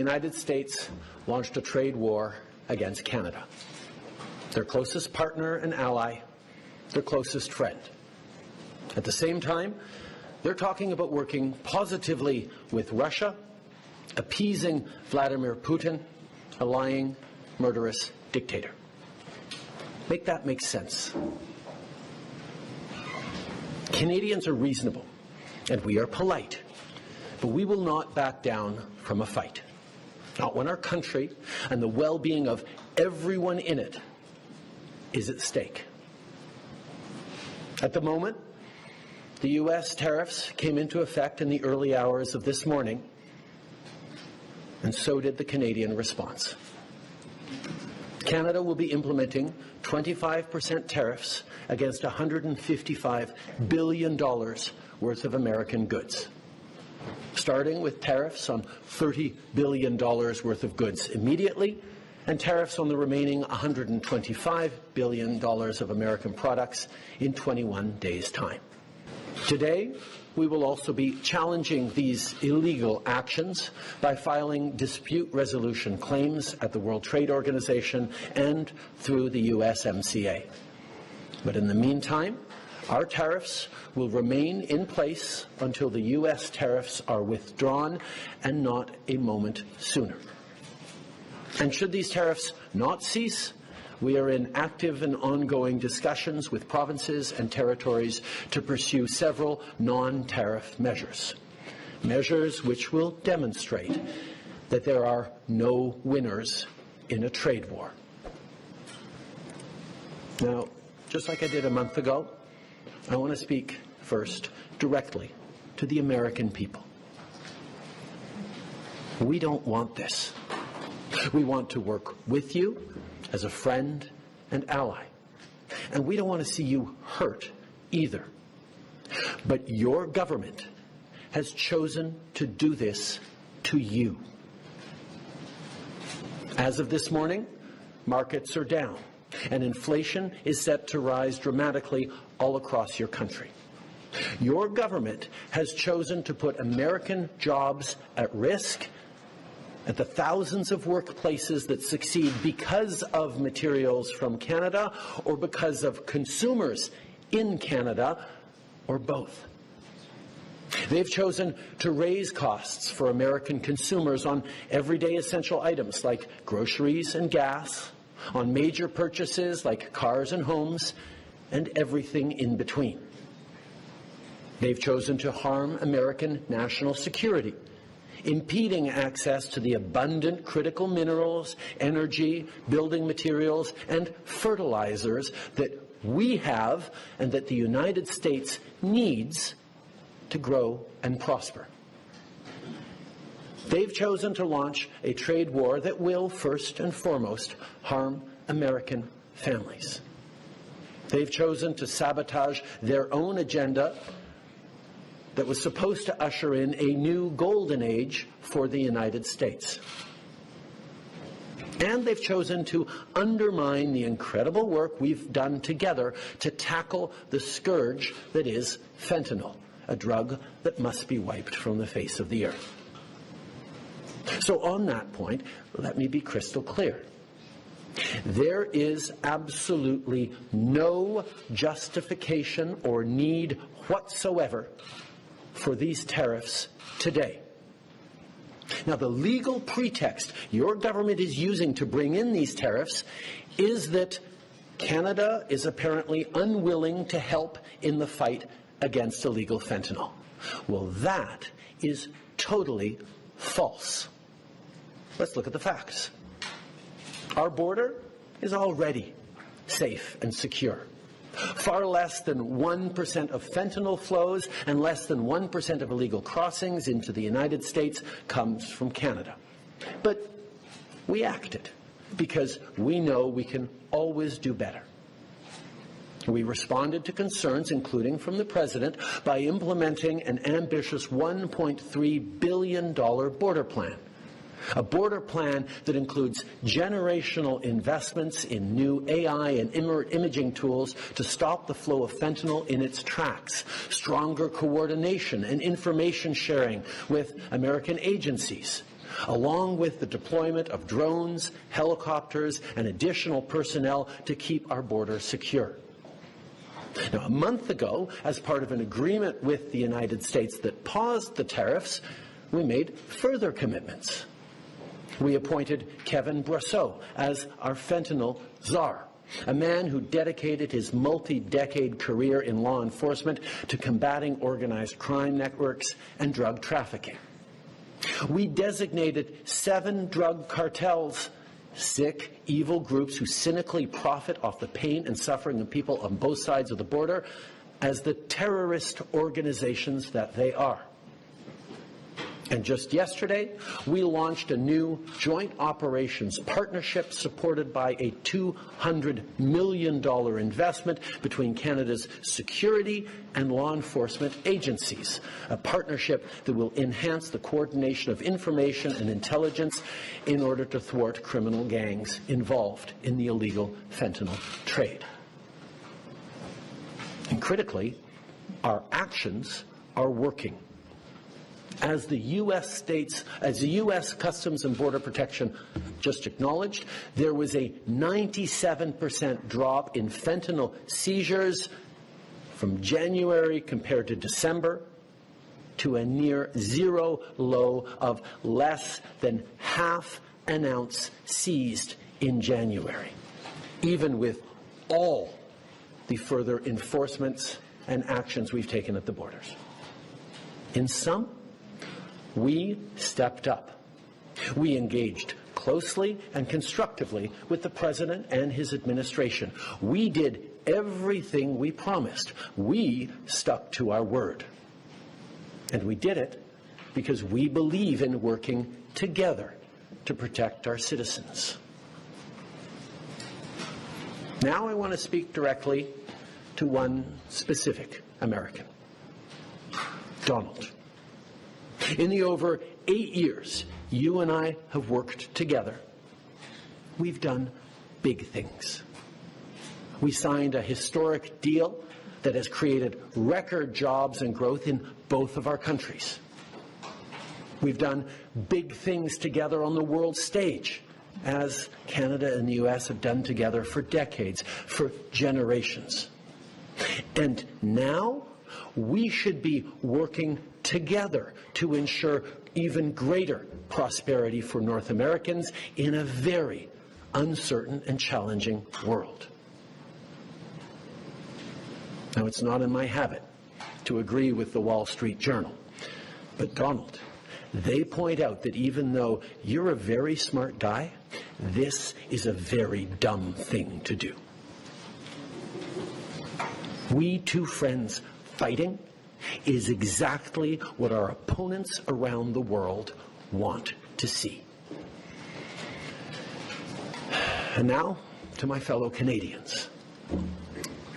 The United States launched a trade war against Canada, their closest partner and ally, their closest friend. At the same time, they're talking about working positively with Russia, appeasing Vladimir Putin, a lying, murderous dictator. Make that make sense. Canadians are reasonable, and we are polite, but we will not back down from a fight. Not when our country and the well-being of everyone in it is at stake. At the moment, the U.S. tariffs came into effect in the early hours of this morning, and so did the Canadian response. Canada will be implementing 25% tariffs against $155 billion worth of American goods, starting with tariffs on $30 billion worth of goods immediately, and tariffs on the remaining $125 billion of American products in 21 days' time. Today, we will also be challenging these illegal actions by filing dispute resolution claims at the World Trade Organization and through the USMCA. But in the meantime, our tariffs will remain in place until the U.S. tariffs are withdrawn, and not a moment sooner. And should these tariffs not cease, we are in active and ongoing discussions with provinces and territories to pursue several non-tariff measures, measures which will demonstrate that there are no winners in a trade war. Now, just like I did a month ago, I want to speak first directly to the American people. We don't want this. We want to work with you as a friend and ally. And we don't want to see you hurt either. But your government has chosen to do this to you. As of this morning, markets are down, and inflation is set to rise dramatically all across your country. Your government has chosen to put American jobs at risk, at the thousands of workplaces that succeed because of materials from Canada or because of consumers in Canada, or both. They've chosen to raise costs for American consumers on everyday essential items like groceries and gas, on major purchases like cars and homes, and everything in between. They've chosen to harm American national security, impeding access to the abundant critical minerals, energy, building materials, and fertilizers that we have and that the United States needs to grow and prosper. They've chosen to launch a trade war that will, first and foremost, harm American families. They've chosen to sabotage their own agenda that was supposed to usher in a new golden age for the United States. And they've chosen to undermine the incredible work we've done together to tackle the scourge that is fentanyl, a drug that must be wiped from the face of the earth. So on that point, let me be crystal clear. There is absolutely no justification or need whatsoever for these tariffs today. Now, the legal pretext your government is using to bring in these tariffs is that Canada is apparently unwilling to help in the fight against illegal fentanyl. Well, that is totally false. Let's look at the facts. Our border is already safe and secure. Far less than 1% of fentanyl flows and less than 1% of illegal crossings into the United States comes from Canada. But we acted because we know we can always do better. We responded to concerns, including from the President, by implementing an ambitious $1.3 billion border plan. A border plan that includes generational investments in new AI and imaging tools to stop the flow of fentanyl in its tracks, stronger coordination and information sharing with American agencies, along with the deployment of drones, helicopters, and additional personnel to keep our border secure. Now, a month ago, as part of an agreement with the United States that paused the tariffs, we made further commitments. We appointed Kevin Brosseau as our fentanyl czar, a man who dedicated his multi-decade career in law enforcement to combating organized crime networks and drug trafficking. We designated 7 drug cartels, sick, evil groups who cynically profit off the pain and suffering of people on both sides of the border, as the terrorist organizations that they are. And just yesterday, we launched a new joint operations partnership supported by a $200 million investment between Canada's security and law enforcement agencies, a partnership that will enhance the coordination of information and intelligence in order to thwart criminal gangs involved in the illegal fentanyl trade. And critically, our actions are working. As the U.S. Customs and Border Protection just acknowledged, there was a 97% drop in fentanyl seizures from January compared to December, to a near zero low of less than half an ounce seized in January, even with all the further enforcements and actions we've taken at the borders. In sum, we stepped up. We engaged closely and constructively with the President and his administration. We did everything we promised. We stuck to our word. And we did it because we believe in working together to protect our citizens. Now I want to speak directly to one specific American, Donald. In the over 8 years you and I have worked together, we've done big things. We signed a historic deal that has created record jobs and growth in both of our countries. We've done big things together on the world stage, as Canada and the U.S. have done together for decades, for generations. And now we should be working together to ensure even greater prosperity for North Americans in a very uncertain and challenging world. Now, it's not in my habit to agree with the Wall Street Journal, but Donald, they point out that even though you're a very smart guy, this is a very dumb thing to do. We two friends fighting is exactly what our opponents around the world want to see. And now, to my fellow Canadians,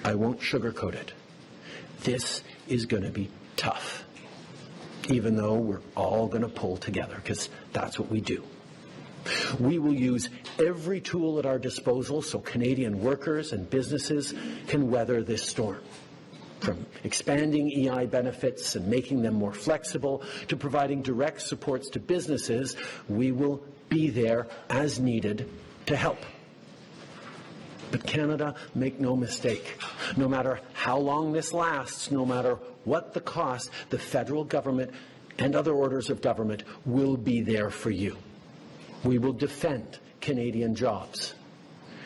I won't sugarcoat it. This is going to be tough, even though we're all going to pull together, because that's what we do. We will use every tool at our disposal so Canadian workers and businesses can weather this storm. From expanding EI benefits and making them more flexible to providing direct supports to businesses, we will be there as needed to help. But Canada, make no mistake, no matter how long this lasts, no matter what the cost, the federal government and other orders of government will be there for you. We will defend Canadian jobs.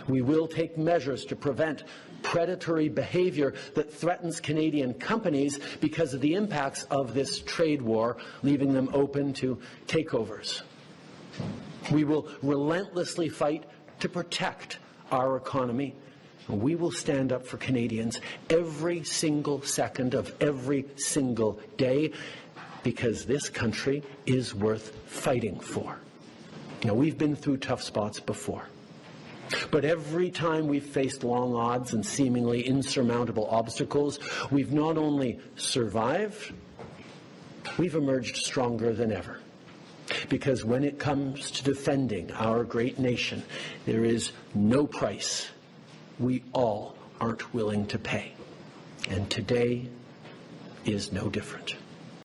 We will take measures to prevent predatory behavior that threatens Canadian companies because of the impacts of this trade war, leaving them open to takeovers. We will relentlessly fight to protect our economy. We will stand up for Canadians every single second of every single day, because this country is worth fighting for. Now, we've been through tough spots before. But every time we've faced long odds and seemingly insurmountable obstacles, we've not only survived, we've emerged stronger than ever. Because when it comes to defending our great nation, there is no price we all aren't willing to pay. And today is no different.